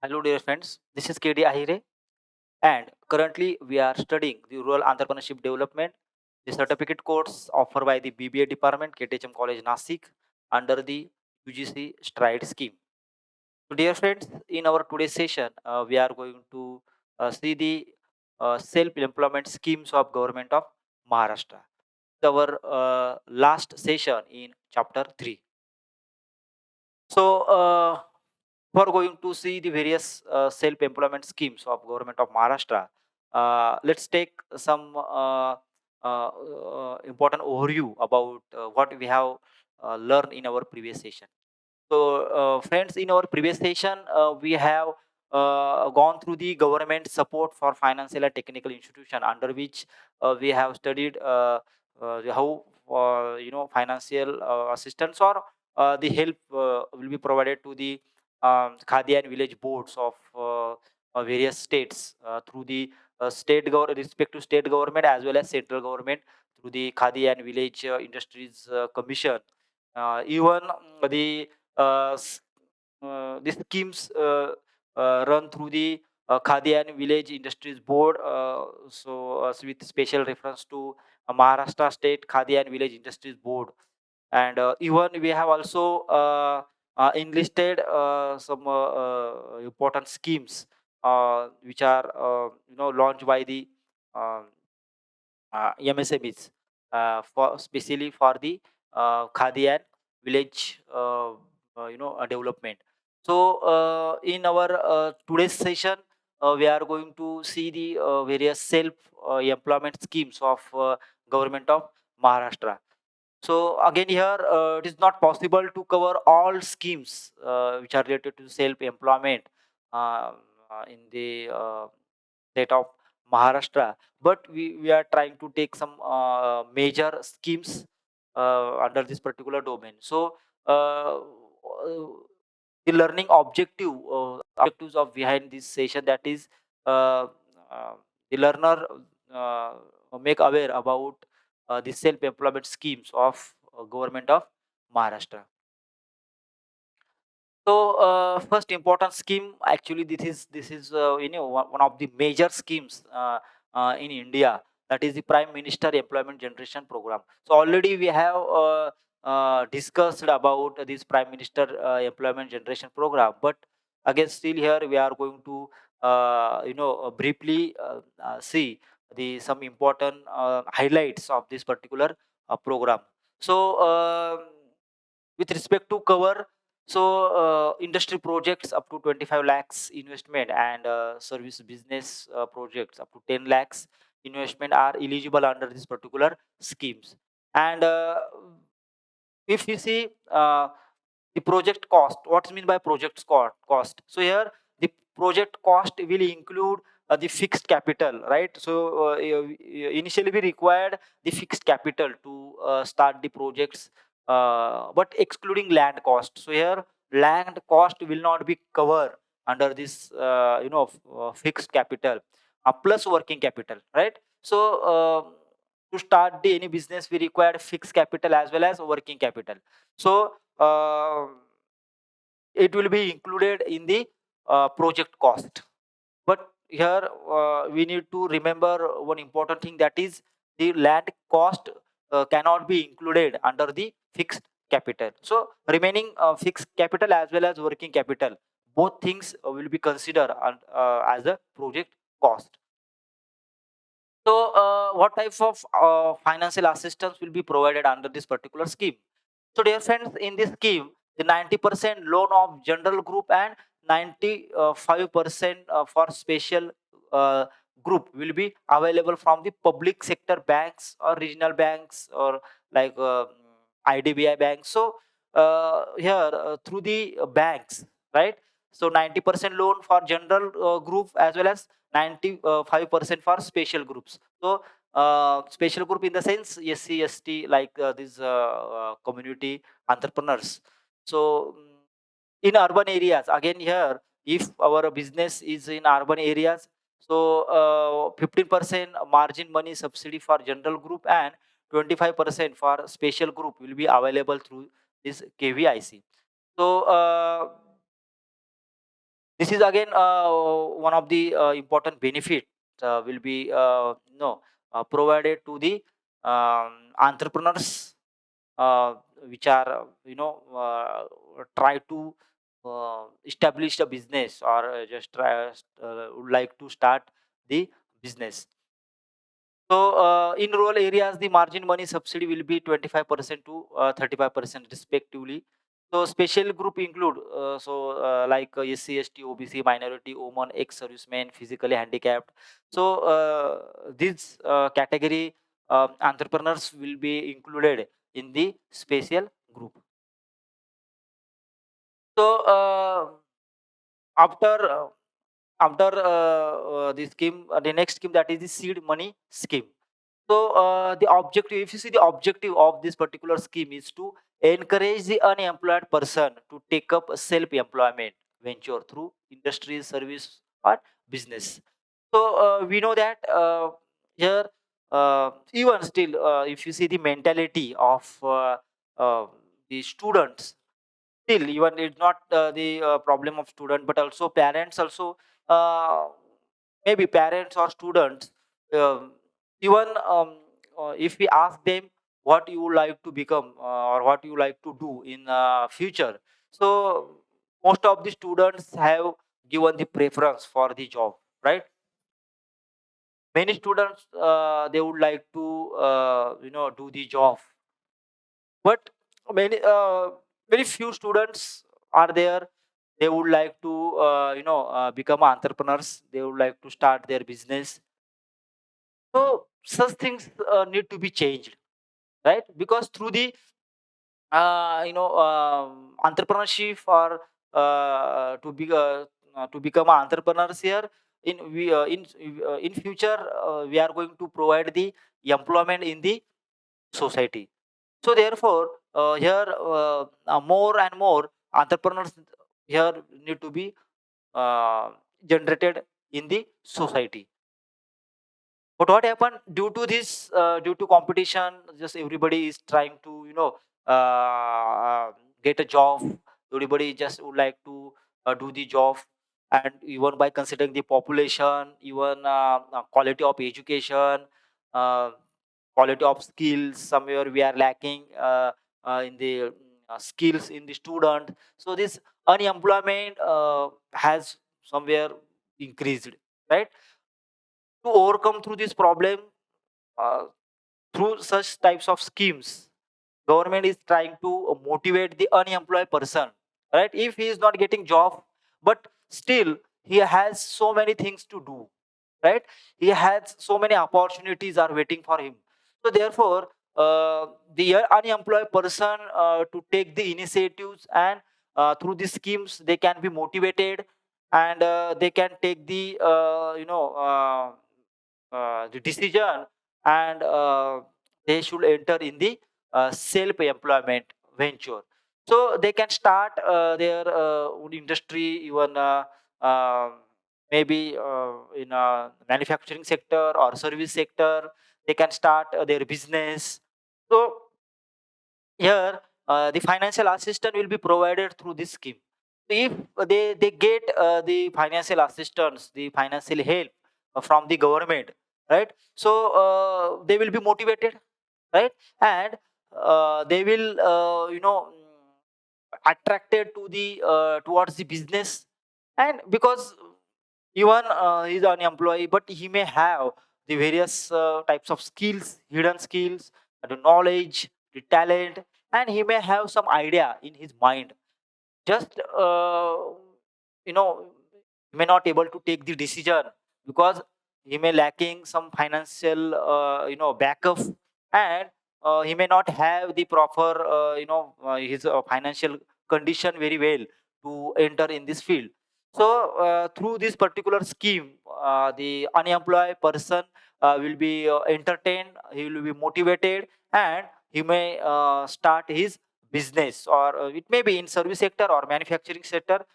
Hello, dear friends. This is KD Ahire, and currently we are studying the Rural Entrepreneurship Development, the certificate course offered by the BBA department, KTHM College Nasik, under the UGC Stride scheme. So, dear friends, in our today's session, we are going to see the self-employment schemes of Government of Maharashtra. Our last session in chapter 3. So, for going to see the various self-employment schemes of Government of Maharashtra, let's take some important overview about what we have learned in our previous session. So, friends, in our previous session, we have gone through the government support for financial and technical institution, under which we have studied how financial assistance or the help will be provided to the Khadi and village boards of various states through the respective state government as well as central government through the Khadi and village industries commission. Even the uh, s- the schemes run through the Khadi and Village Industries Board. With special reference to Maharashtra State Khadi and Village Industries Board, and even we have also enlisted some important schemes which are launched by the uh, MSMEs for specially for the Khadi and village development. So in our today's session, we are going to see the various self employment schemes of government of Maharashtra. So again here, it is not possible to cover all schemes which are related to self-employment in the state of Maharashtra, but we are trying to take some major schemes under this particular domain. So the learning objectives of behind this session, that is uh, uh, the learner uh, make aware about the self-employment schemes of government of Maharashtra. So first important scheme, actually this is one of the major schemes in India, that is the Prime Minister Employment Generation Program. So already we have discussed about this Prime Minister Employment Generation Program, but again still here we are going to briefly see the some important highlights of this particular program. So with respect to cover, so industry projects up to 25 lakhs investment, and service business projects up to 10 lakhs investment are eligible under this particular schemes. And if you see the project cost, what's mean by project cost? So here the project cost will include the fixed capital, right? So initially we required the fixed capital to start the projects, but excluding land cost. So here land cost will not be covered under this fixed capital plus working capital, right? So to start the any business we required fixed capital as well as working capital. So it will be included in the project cost. But here we need to remember one important thing, that is the land cost cannot be included under the fixed capital. So remaining fixed capital as well as working capital, both things will be considered as a project cost. So what type of financial assistance will be provided under this particular scheme? So, dear friends, in this scheme, the 90% loan of general group and 95% for special uh, group will be available from the public sector banks or regional banks, or like IDBI banks. So, here through the banks, right? So, 90% loan for general group as well as 95% for special groups. So, special group in the sense SC, ST, like this community entrepreneurs. So in urban areas, again here, if our business is in urban areas, so 15% margin money subsidy for general group and 25% for special group will be available through this KVIC. So This is again one of the important benefit will be provided to the entrepreneurs uh, which are try to establish a business or just try would like to start the business. So, in rural areas, the margin money subsidy will be 25% to 35% respectively. So, special group include like SC, ST, OBC, minority, women, ex-servicemen, physically handicapped. So, this category entrepreneurs will be included in the special group. So, after the scheme, the next scheme, that is the seed money scheme. So the objective, if you see the objective of this particular scheme is to encourage the unemployed person to take up a self-employment venture through industry, service, or business. So we know that here, even still, if you see the mentality of uh, the students, still even it's not the problem of student, but also parents also, uh, maybe parents or students, um, even if we ask them what you would like to become or what you like to do in future, so most of the students have given the preference for the job, right? Many students, they would like to do the job, but many very few students are there, they would like to become entrepreneurs, they would like to start their business. So such things need to be changed, right? Because through the entrepreneurship or to become an entrepreneurs here, in future, we are going to provide the employment in the society. So therefore, here more and more entrepreneurs here need to be uh, generated in the society. But what happened due to this, due to competition, just everybody is trying to get a job. Everybody just would like to do the job, and even by considering the population, even quality of education, uh, quality of skills, somewhere we are lacking in the skills in the student. So this unemployment has somewhere increased, right? To overcome through this problem, uh, through such types of schemes, government is trying to motivate the unemployed person, right? If he is not getting job, but still he has so many things to do, right? He has so many opportunities are waiting for him. So therefore, the unemployed person to take the initiatives, and through these schemes they can be motivated, and they can take the decision, and they should enter in the self employment venture. So they can start their own industry, even maybe in a manufacturing sector or service sector. They can start their business. So here, the financial assistance will be provided through this scheme. So if they get the financial assistance, the financial help from the government, right? So they will be motivated, right? And they will attracted to the towards the business. And because even he's an employee, but he may have the various types of skills, hidden skills, the knowledge, the talent, and he may have some idea in his mind. Just you know, may not able to take the decision because he may lacking some financial backup, and he may not have the proper his financial condition very well to enter in this field. So through this particular scheme, the unemployed person will be entertained, he will be motivated, and he may start his business, or it may be in service sector or manufacturing sector.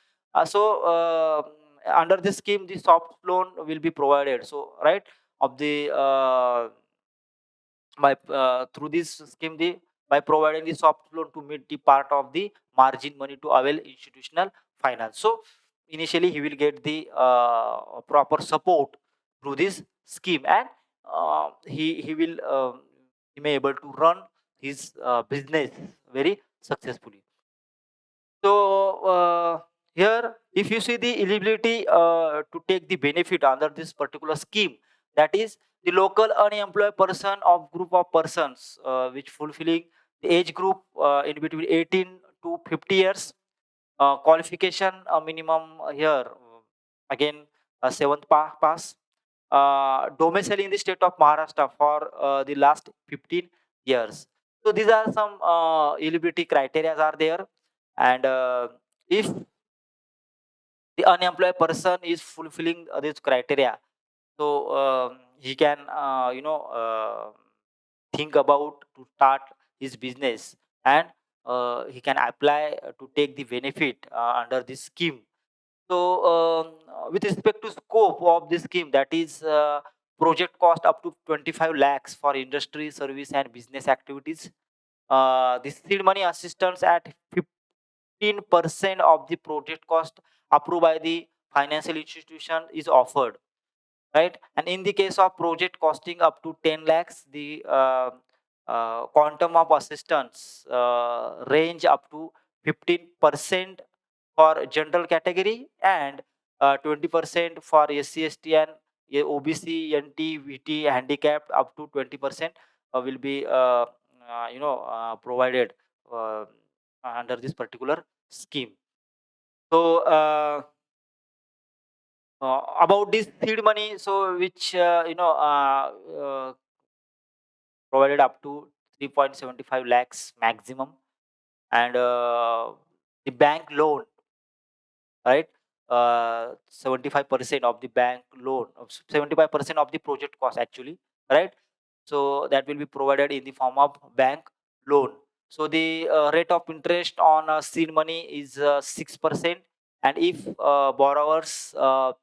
So under this scheme the soft loan will be provided, so right, of the by through this scheme, the by providing the soft loan to meet the part of the margin money to avail institutional finance. So initially he will get the proper support through this scheme, and he will he may able to run his business very successfully. So here, if you see the eligibility to take the benefit under this particular scheme, that is the local unemployed person of group of persons which fulfilling the age group in between 18 to 50 years. Qualification minimum here again seventh pass. Domicile in the state of Maharashtra for the last 15 years. So these are some eligibility criteria are there, and if the unemployed person is fulfilling this criteria, so he can think about to start his business, and he can apply to take the benefit under this scheme. So with respect to scope of this scheme, that is project cost up to 25 lakhs for industry, service and business activities. The seed money assistance at 15% of the project cost approved by the financial institution is offered, right? And in the case of project costing up to 10 lakhs, the quantum of assistance range up to 15% for general category, and 20% for SC, ST and OBC, NT, VT, handicapped up to 20% will be provided uh, under this particular scheme. So about this seed money, so which provided up to 3.75 lakhs maximum, and the bank loan, right? 75% of the bank loan, 75% of the project cost actually, right? So that will be provided in the form of bank loan. So the rate of interest on seed money is 6%, and if borrowers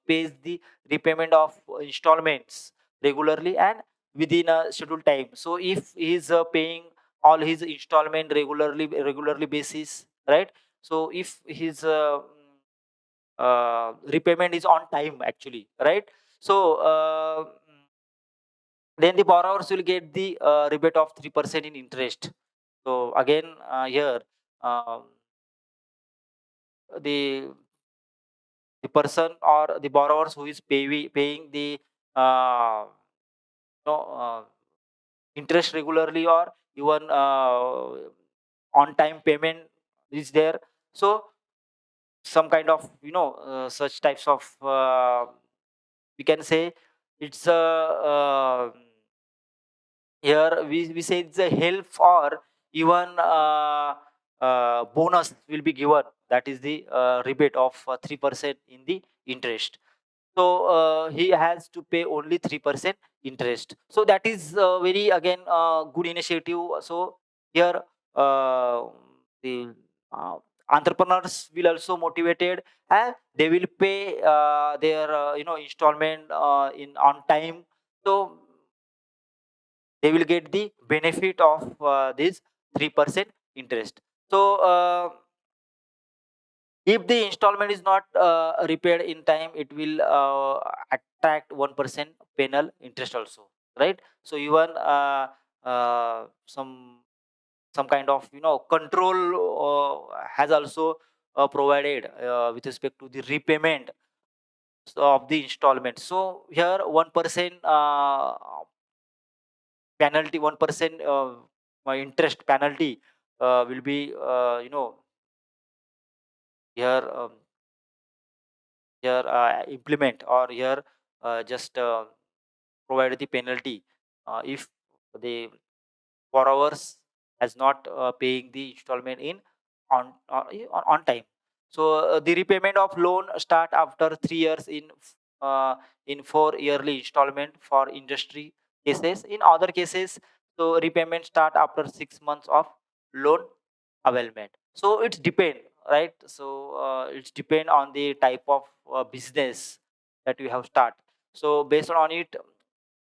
pays the repayment of installments regularly and within a scheduled time, so if he is paying all his installment regularly basis, right? So if his repayment is on time actually, right? So then the borrowers will get the rebate of 3% in interest. So again here um, the the person or the borrowers who is paying the uh, interest regularly, or even on time payment is there. So some kind of such types of we can say it's a here we say it's a help, or even bonus will be given, that is the rebate of 3% in the interest. So he has to pay only 3% interest. So that is very again good initiative. So here uh, the uh, entrepreneurs will also motivated, and they will pay their installment in on time. So they will get the benefit of this 3% interest. So if the installment is not repaid in time, it will attract 1% penal interest also, right? So even some kind of control has also provided with respect to the repayment of the installment. So here 1% penalty, 1% interest penalty will be here implement, or here just provide the penalty if the borrowers has not paying the installment in on time. So the repayment of loan start after 3 years in 4 yearly installment for industry cases. In other cases, so repayment start after 6 months of loan availment. So it's depend, right? So it's depend on the type of business that you have start. So based on it,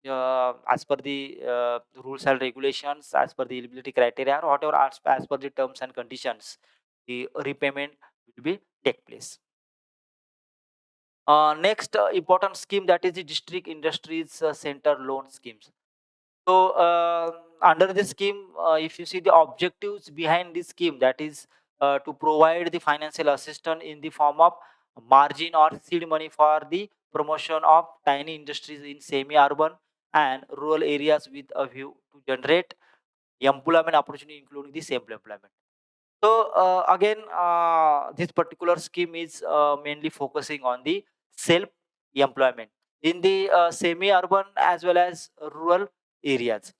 as per the rules and regulations, as per the eligibility criteria, or whatever as per the terms and conditions, the repayment will be take place. Next important scheme, that is the district industries center loan schemes. So under this scheme, if you see the objectives behind this scheme, that is to provide the financial assistance in the form of margin or seed money for the promotion of tiny industries in semi-urban and rural areas with a view to generate employment opportunity, including the self-employment. So again, this particular scheme is mainly focusing on the self-employment in the semi-urban as well as rural areas.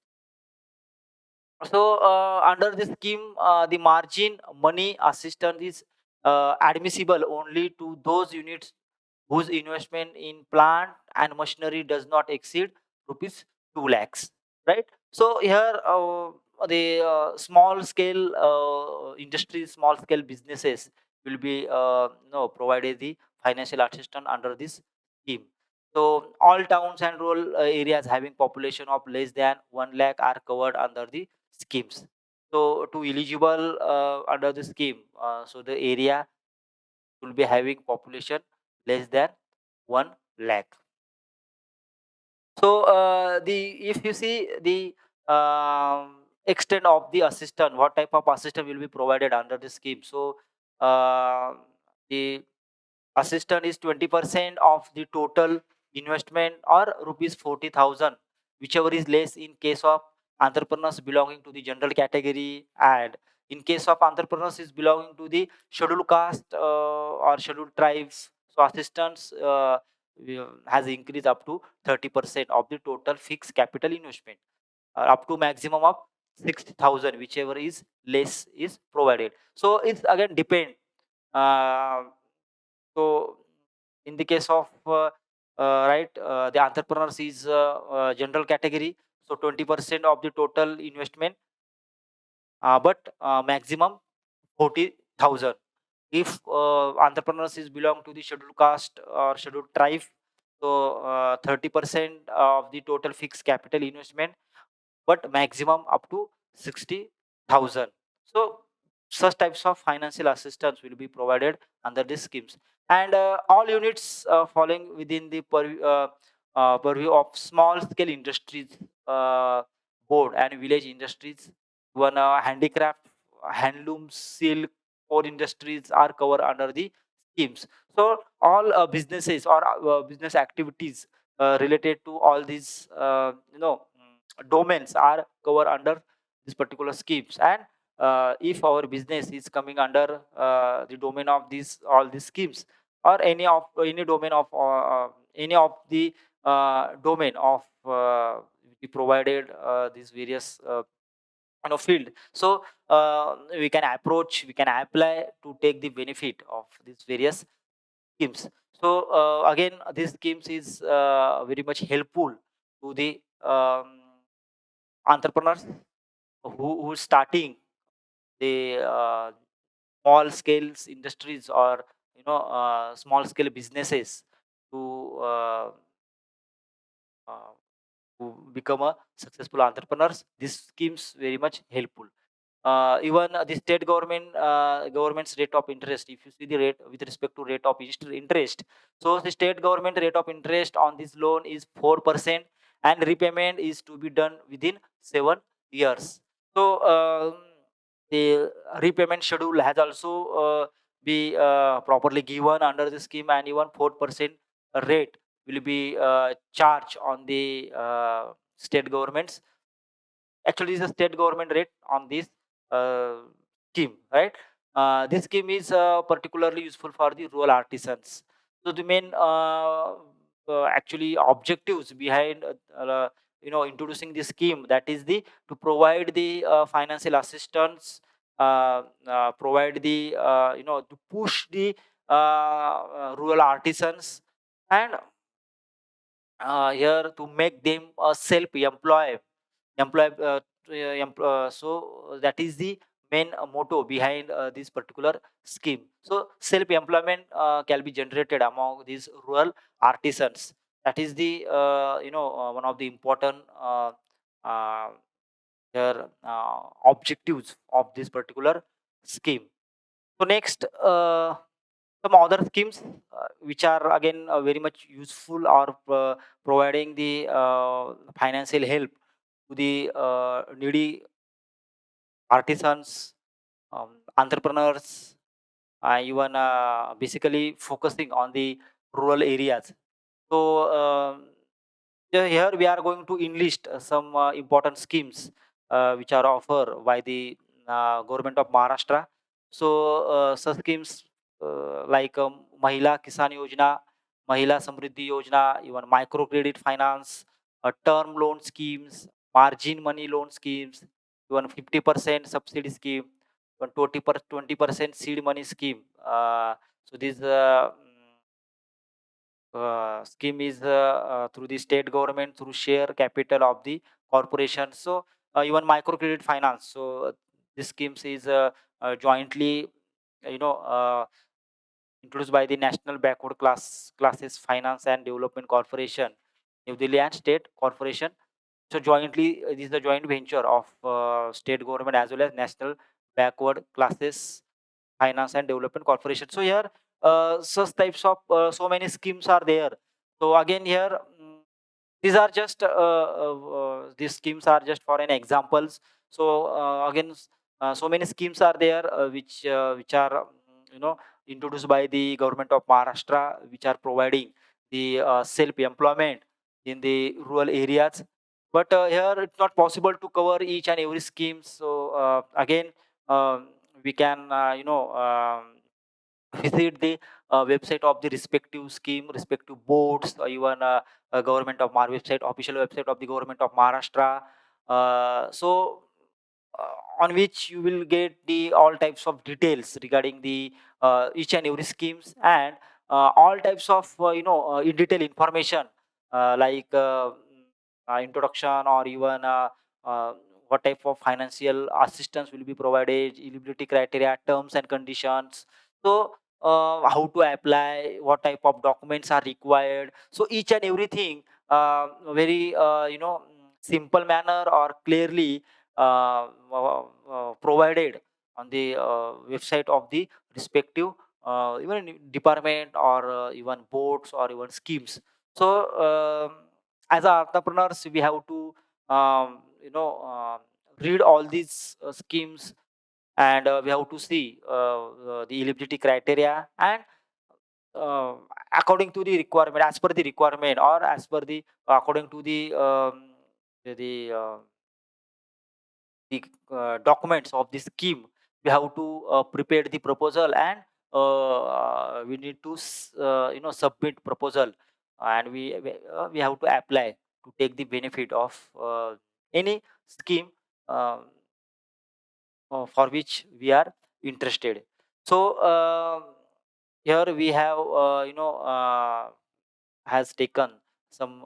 So under this scheme, the margin money assistance is admissible only to those units whose investment in plant and machinery does not exceed rupees 2 lakhs, right? So here the small scale industries, small scale businesses will be provided the financial assistance under this scheme. So all towns and rural areas having population of less than 1 lakh are covered under the schemes. So to eligible under the scheme, so the area will be having population less than 1 lakh. So the if you see the extent of the assistance, what type of assistance will be provided under the scheme. So uh, the assistance is 20% of the total investment or rupees 40,000, whichever is less in case of entrepreneurs belonging to the general category, and in case of entrepreneurs is belonging to the scheduled caste or scheduled tribes. So assistance has increased up to 30% of the total fixed capital investment, up to maximum of 60,000, whichever is less is provided. So it's again depend. Uh, so in the case of the entrepreneurs is general category, so 20% of the total investment, but maximum 40,000. If entrepreneurs is belong to the scheduled caste or scheduled tribe, so 30% of the total fixed capital investment, but maximum up to 60,000. So such types of financial assistance will be provided under these schemes, and all units falling within the purview of small scale industries board and village industries, one handicraft, handloom, silk, core industries are covered under the schemes. So all businesses or business activities related to all these domains are covered under this particular schemes. And if our business is coming under the domain of these all these schemes, or any domain of any of the domain of we provided these various field, so we can apply to take the benefit of these various schemes. So again, these schemes is very much helpful to the entrepreneurs who starting the small scales industries, or small scale businesses to uh, to become a successful entrepreneurs. These schemes very much helpful. Even the state government's rate of interest, if you see the rate with respect to rate of interest, so the state government rate of interest on this loan is 4%, and repayment is to be done within 7 years. So the repayment schedule has also be properly given under the scheme, and even 4% rate will be charged on the state governments. Actually, is the state government rate on this uh, scheme, right? This scheme is particularly useful for the rural artisans. So the main actually objectives behind introducing this scheme, that is the to provide the financial assistance, provide the to push the rural artisans, and here to make them self-employed so that is the main motto behind this particular scheme. So self employment can be generated among these rural artisans. That is the one of the important uh, objectives of this particular scheme. So next, some other schemes which are again very much useful or providing the financial help to the needy artisans, entrepreneurs, even basically focusing on the rural areas. So here we are going to enlist some important schemes which are offered by the government of Maharashtra. So such schemes like Mahila Kisan Yojana, Mahila Samriddhi Yojana, even microcredit finance, term loan schemes, margin money loan schemes, even 50% subsidy scheme, even 20% seed money scheme. So this scheme is through the state government through share capital of the corporation. So even microcredit finance. So this schemes is jointly, you know, introduced by the National Backward Classes Finance and Development Corporation, New Delhi and State Corporation. So jointly, this is a joint venture of state government as well as National Backward Classes Finance and Development Corporation. So here, such types of so many schemes are there. So again here, these are just these schemes are just for an examples. So again, so many schemes are there which are introduced by the government of Maharashtra, which are providing the self-employment in the rural areas. But here it's not possible to cover each and every scheme. So again, we can visit the website of the respective scheme, respective boards, or even government of website, official website of the government of Maharashtra. So on which you will get the all types of details regarding the each and every schemes, and all types of in detail information like introduction, or even uh, what type of financial assistance will be provided, eligibility criteria, terms and conditions. So how to apply, what type of documents are required. So each and everything very simple manner or clearly provided on the website of the respective even department, or even boards, or even schemes. So as entrepreneurs, we have to read all these schemes, and we have to see the eligibility criteria, and uh, according to the requirement, as per the requirement, or as per the according to the documents of the scheme, we have to prepare the proposal, and we need to submit proposal, and we have to apply to take the benefit of any scheme uh, for which we are interested. So here we have has taken some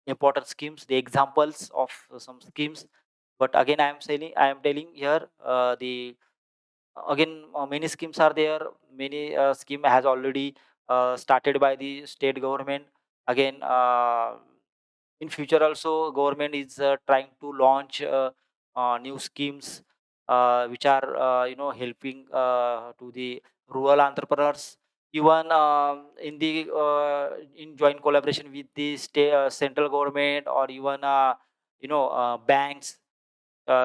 important schemes, the examples of some schemes. But again, I am telling here the again many schemes are there. Many scheme has already started by the state government. Again, in future also, government is trying to launch new schemes which are helping to the rural entrepreneurs, even in joint collaboration with the state central government, or even banks.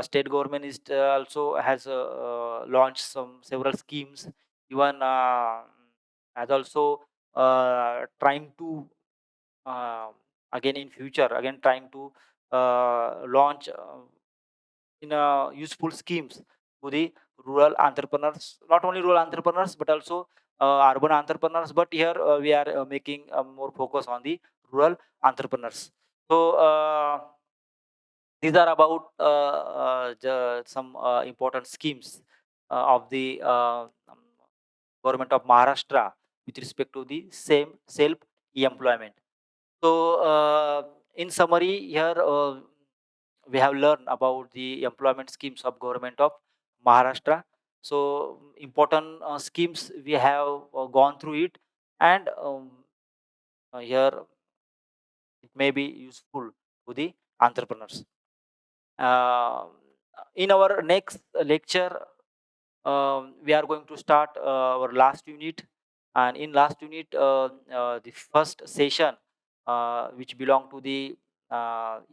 State government is also has launched some several schemes, even has also trying to uh, again in future, again trying to launch in useful schemes to the rural entrepreneurs, not only rural entrepreneurs but also urban entrepreneurs. But here we are making more focus on the rural entrepreneurs. So these are about some important schemes of the government of Maharashtra with respect to the same self employment. So, in summary, here we have learned about the employment schemes of government of Maharashtra. So, important schemes we have gone through it, and here it may be useful to the entrepreneurs. Uh, in our next lecture, we are going to start our last unit. And in last unit, the first session, which belong to the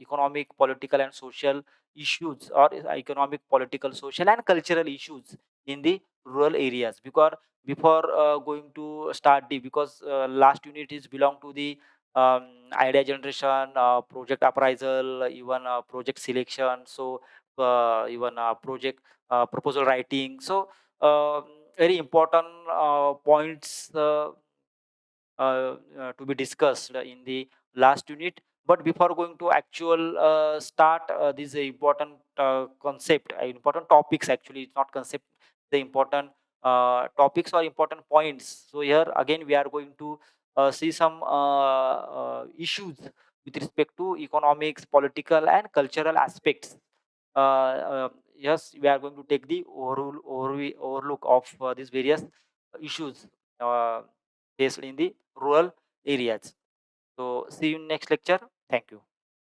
economic, political, and social issues, or economic, political, social, and cultural issues in the rural areas. Because before going to start the, because last unit is belong to the um, idea generation, project appraisal, even project selection, so even project proposal writing. So very important points to be discussed in the last unit. But before going to actual start, this is a important concept, important topics. Actually, it's not concept, the important topics or important points. So here again we are going to see some issues with respect to economics, political, and cultural aspects. Yes, we are going to take the overlook of these various issues uh, faced in the rural areas. So see you in next lecture. Thank you.